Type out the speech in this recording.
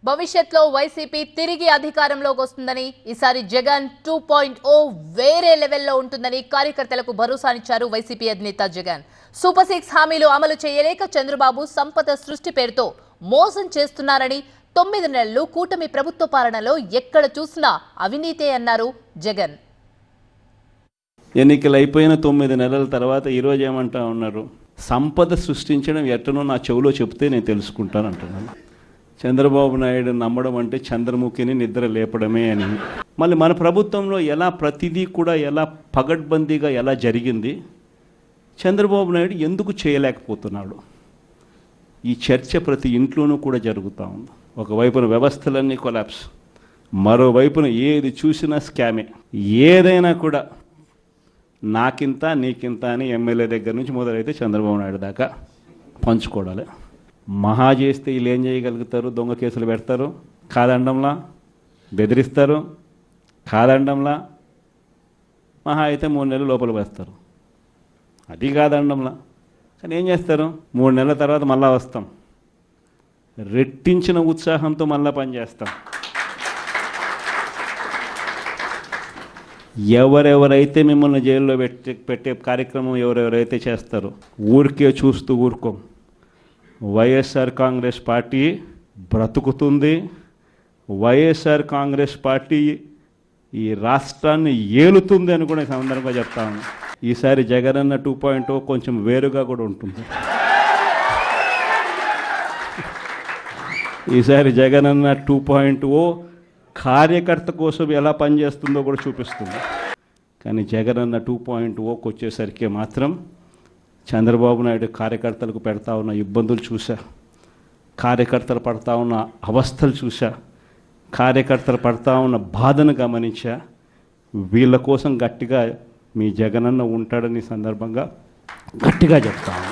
భవిష్యత్తులో వైసీపీ తిరిగి అధికారంలోకి వస్తుందని, ఈసారి జగన్ 2.0 వేరే లెవెల్లో ఉంటుందని కార్యకర్తలకు భరోసానిచ్చారు వైసీపీ అధినేత జగన్. సూపర్ 6 హామీలు అమలు చేయలేక చంద్రబాబు సంపద సృష్టి పేరుతో మోసం చేస్తున్నారని, 9 నెలలు కూటమి ప్రభుత్వ పాలనలో ఎక్కడ చూసినా అవినీతే అన్నారు జగన్. ఎన్నికలు అయిపోయిన 9 నెలల తర్వాత ఈరోజు ఏమంటా ఉన్నారు, సంపద సృష్టించడం ఎట్టనో నా చెవులో చెప్తే నేను తెలుసుకుంటాను అంటున్నాను. చంద్రబాబు నాయుడు నమ్మడం అంటే చంద్రముఖిని నిద్ర లేపడమే అని. మళ్ళీ మన ప్రభుత్వంలో ఎలా ప్రతిదీ కూడా ఎలా పగడ్బందీగా ఎలా జరిగింది, చంద్రబాబు నాయుడు ఎందుకు చేయలేకపోతున్నాడు, ఈ చర్చ ప్రతి ఇంట్లోనూ కూడా జరుగుతూ ఉంది. ఒకవైపున వ్యవస్థలన్నీ కొలాప్స్, మరోవైపున ఏది చూసినా స్కామే. ఏదైనా కూడా నాకింత నీకింత అని ఎమ్మెల్యే దగ్గర నుంచి మొదలైతే చంద్రబాబు నాయుడు దాకా పంచుకోవడాలి. మహా చేస్తే వీళ్ళు ఏం చేయగలుగుతారు, దొంగ కేసులు పెడతారు, కాదండంలా బెదిరిస్తారు, కాదండంలా మహా అయితే 3 నెలలు లోపల వేస్తారు, అది కాదండంలా. కానీ ఏం చేస్తారు, 3 నెలల తర్వాత మళ్ళా వస్తాం, రెట్టించిన ఉత్సాహంతో మళ్ళా పనిచేస్తాం. ఎవరెవరైతే మిమ్మల్ని జైల్లో పెట్టే కార్యక్రమం ఎవరెవరైతే చేస్తారో ఊరికే చూస్తూ ఊరుకోం. వైఎస్ఆర్ కాంగ్రెస్ పార్టీ బ్రతుకుతుంది. వైఎస్ఆర్ కాంగ్రెస్ పార్టీ ఈ రాష్ట్రాన్ని ఏలుతుంది అని కూడా ఈ సందర్భంగా చెప్తాను. ఈసారి జగనన్న 2.0 కొంచెం వేరుగా కూడా ఉంటుంది. ఈసారి జగనన్న 2.0 కార్యకర్త కోసం ఎలా పనిచేస్తుందో కూడా చూపిస్తుంది. కానీ జగనన్న 2.0కి వచ్చేసరికి మాత్రం చంద్రబాబు నాయుడు కార్యకర్తలకు పెడతా ఉన్న ఇబ్బందులు చూసా, కార్యకర్తలు పడతా ఉన్న అవస్థలు చూసా, కార్యకర్తలు పడతా ఉన్న బాధను గమనించా. వీళ్ళ కోసం గట్టిగా మీ జగనన్న ఉంటాడని సందర్భంగా గట్టిగా చెప్తాను.